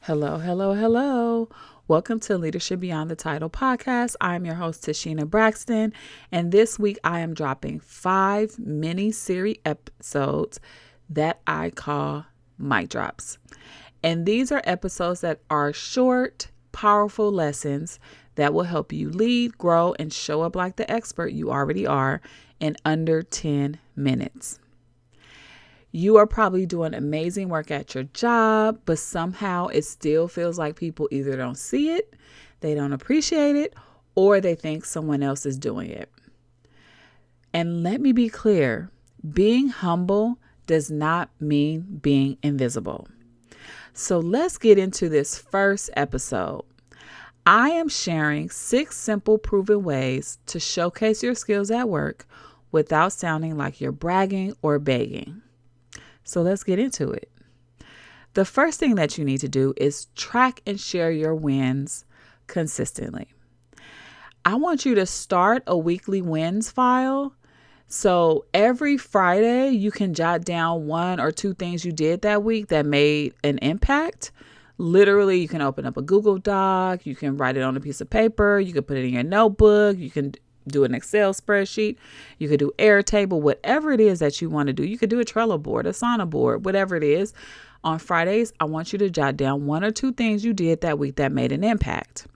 Hello, hello, hello. Welcome to Leadership Beyond the Title podcast. I'm your host, TaSheena Braxton, and this week I am dropping 5 mini-series episodes that I call Mic Drops. And these are episodes that are short, powerful lessons that will help you lead, grow, and show up like the expert you already are in under 10 minutes. You are probably doing amazing work at your job, but somehow it still feels like people either don't see it, they don't appreciate it, or they think someone else is doing it. And let me be clear, being humble does not mean being invisible. So let's get into this first episode. I am sharing 6 simple proven ways to showcase your skills at work without sounding like you're bragging or begging. So let's get into it. The first thing that you need to do is track and share your wins consistently. I want you to start a weekly wins file. So every Friday, you can jot down 1 or 2 things you did that week that made an impact. Literally, you can open up a Google Doc. You can write it on a piece of paper. You can put it in your notebook. You can do an Excel spreadsheet. You could do Airtable, whatever it is that you want to do. You could do a Trello board, a Asana board, whatever it is. On Fridays, I want you to jot down 1 or 2 things you did that week that made an impact.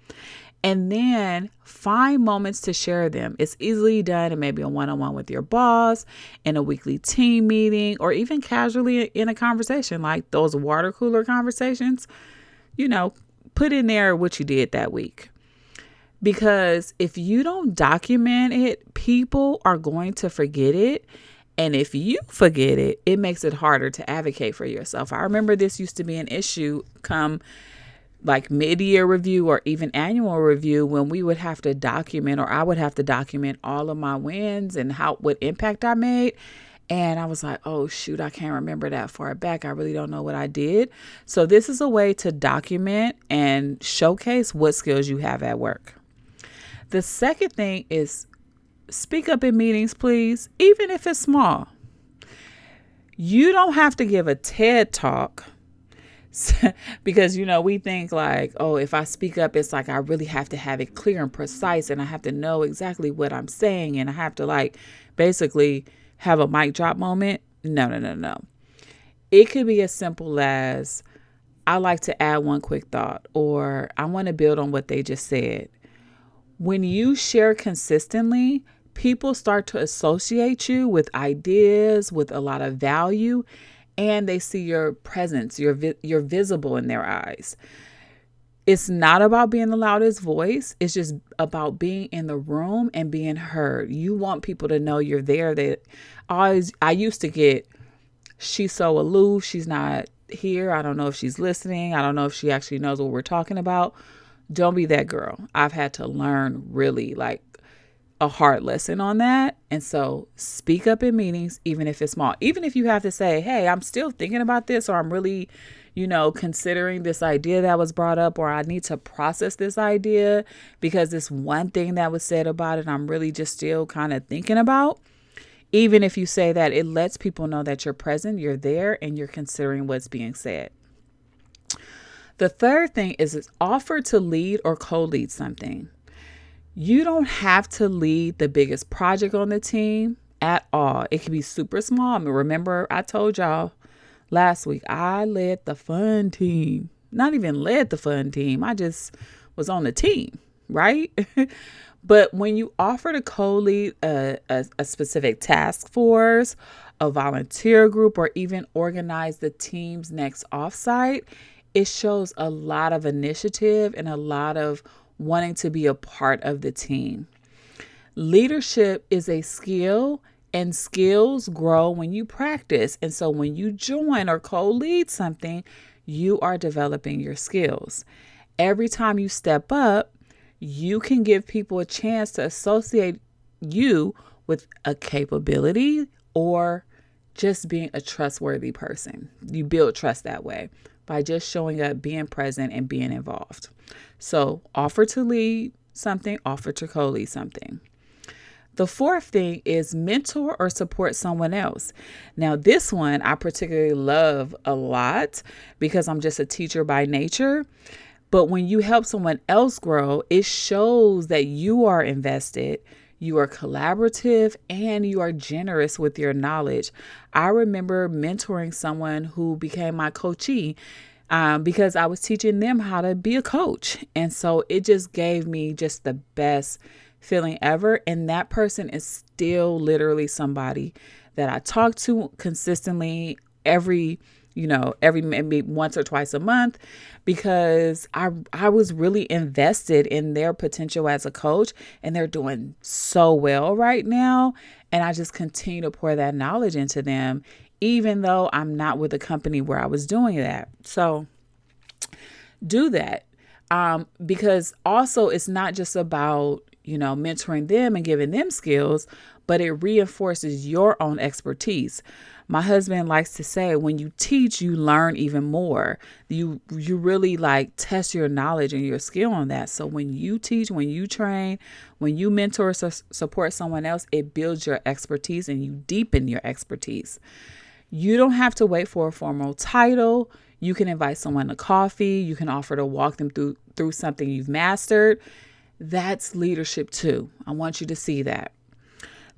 And then find moments to share them. It's easily done in maybe a one-on-one with your boss, in a weekly team meeting, or even casually in a conversation like those water cooler conversations. Put in there what you did that week. Because if you don't document it, people are going to forget it. And if you forget it, it makes it harder to advocate for yourself. I remember this used to be an issue come like mid-year review or even annual review when we would have to document, or I would have to document all of my wins and what impact I made. And I was like, oh, shoot, I can't remember that far back. I really don't know what I did. So this is a way to document and showcase what skills you have at work. The second thing is speak up in meetings, please, even if it's small. You don't have to give a TED talk because, we think like, oh, if I speak up, it's like I really have to have it clear and precise and I have to know exactly what I'm saying and I have to basically have a mic drop moment. No. It could be as simple as I like to add one quick thought, or I want to build on what they just said. When you share consistently, people start to associate you with ideas, with a lot of value, and they see your presence. You're visible in their eyes. It's not about being the loudest voice. It's just about being in the room and being heard. You want people to know you're there. I used to get, she's so aloof. She's not here. I don't know if she's listening. I don't know if she actually knows what we're talking about. Don't be that girl. I've had to learn really a hard lesson on that. And so speak up in meetings, even if it's small. Even if you have to say, hey, I'm still thinking about this, or I'm really, considering this idea that was brought up, or I need to process this idea because this one thing that was said about it, I'm really just still kind of thinking about. Even if you say that, it lets people know that you're present, you're there, and you're considering what's being said. The third thing is offer to lead or co-lead something. You don't have to lead the biggest project on the team at all. It can be super small. Remember, I told y'all last week, I led the fun team. Not even led the fun team. I just was on the team, right? But when you offer to co-lead a specific task force, a volunteer group, or even organize the team's next offsite, it shows a lot of initiative and a lot of wanting to be a part of the team. Leadership is a skill, and skills grow when you practice. And so when you join or co-lead something, you are developing your skills. Every time you step up, you can give people a chance to associate you with a capability or just being a trustworthy person. You build trust that way by just showing up, being present, and being involved. So offer to lead something, offer to co-lead something. The fourth thing is mentor or support someone else. Now, this one I particularly love a lot because I'm just a teacher by nature. But when you help someone else grow, it shows that you are invested, you are collaborative, and you are generous with your knowledge. I remember mentoring someone who became my coachee because I was teaching them how to be a coach. And so it just gave me just the best feeling ever. And that person is still literally somebody that I talk to consistently every maybe once or twice a month, because I was really invested in their potential as a coach, and they're doing so well right now. And I just continue to pour that knowledge into them, even though I'm not with a company where I was doing that. So do that. Because also it's not just about, mentoring them and giving them skills, but it reinforces your own expertise. My husband likes to say, when you teach, you learn even more. You really like test your knowledge and your skill on that. So when you teach, when you train, when you mentor, support someone else, it builds your expertise and you deepen your expertise. You don't have to wait for a formal title. You can invite someone to coffee. You can offer to walk them through something you've mastered. That's leadership too. I want you to see that.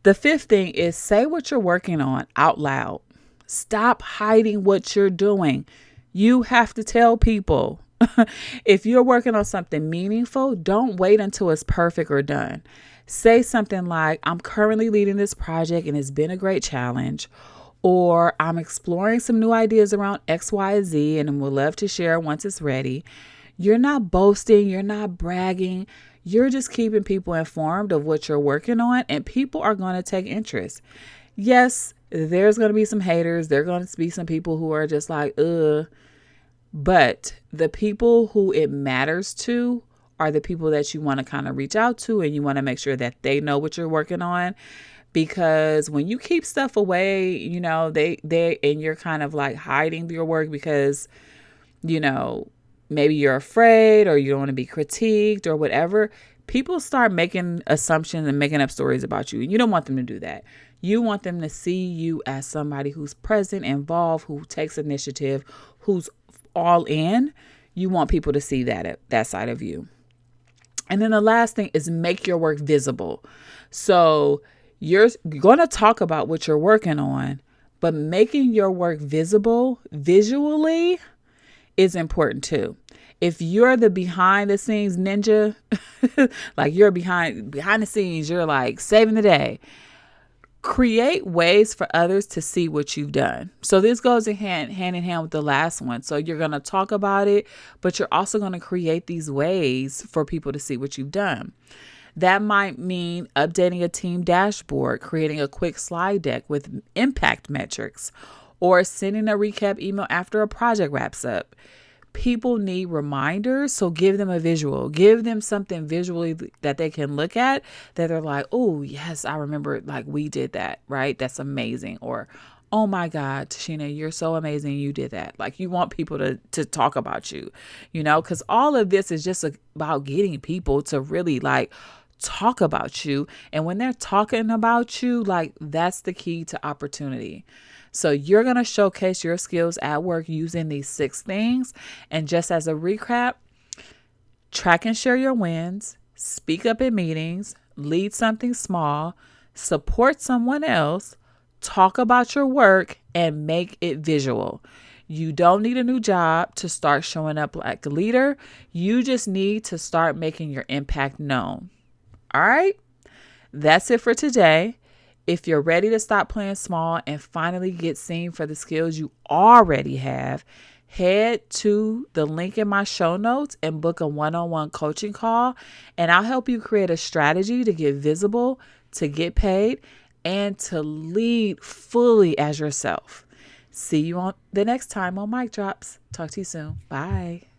The fifth thing is say what you're working on out loud. Stop hiding what you're doing. You have to tell people. If you're working on something meaningful, don't wait until it's perfect or done. Say something like, I'm currently leading this project and it's been a great challenge. Or I'm exploring some new ideas around X, Y, Z and would love to share once it's ready. You're not boasting. You're not bragging. You're just keeping people informed of what you're working on, and people are going to take interest. Yes, there's going to be some haters. There are going to be some people who are just like, ugh. But the people who it matters to are the people that you want to kind of reach out to, and you want to make sure that they know what you're working on. Because when you keep stuff away, they and you're kind of like hiding your work because, maybe you're afraid or you don't want to be critiqued or whatever, people start making assumptions and making up stories about you. And you don't want them to do that. You want them to see you as somebody who's present, involved, who takes initiative, who's all in. You want people to see that side of you. And then the last thing is make your work visible. So you're going to talk about what you're working on, but making your work visible visually is important too. If you're the behind the scenes ninja, like you're behind the scenes, you're like saving the day, create ways for others to see what you've done. So this goes hand in hand with the last one. So you're going to talk about it, but you're also going to create these ways for people to see what you've done. That might mean updating a team dashboard, creating a quick slide deck with impact metrics, or sending a recap email after a project wraps up. People need reminders, so give them a visual. Give them something visually that they can look at that they're like, oh, yes, I remember, like, we did that, right? That's amazing. Or, oh my God, TaSheena, you're so amazing. You did that. Like, you want people to talk about you, because all of this is just about getting people to really like talk about you. And when they're talking about you, like, that's the key to opportunity. So you're going to showcase your skills at work using these 6 things. And just as a recap, track and share your wins, speak up in meetings, lead something small, support someone else, talk about your work, and make it visual. You don't need a new job to start showing up like a leader. You just need to start making your impact known. All right, that's it for today. If you're ready to stop playing small and finally get seen for the skills you already have, head to the link in my show notes and book a one-on-one coaching call, and I'll help you create a strategy to get visible, to get paid, and to lead fully as yourself. See you on the next time on Mic Drops. Talk to you soon. Bye.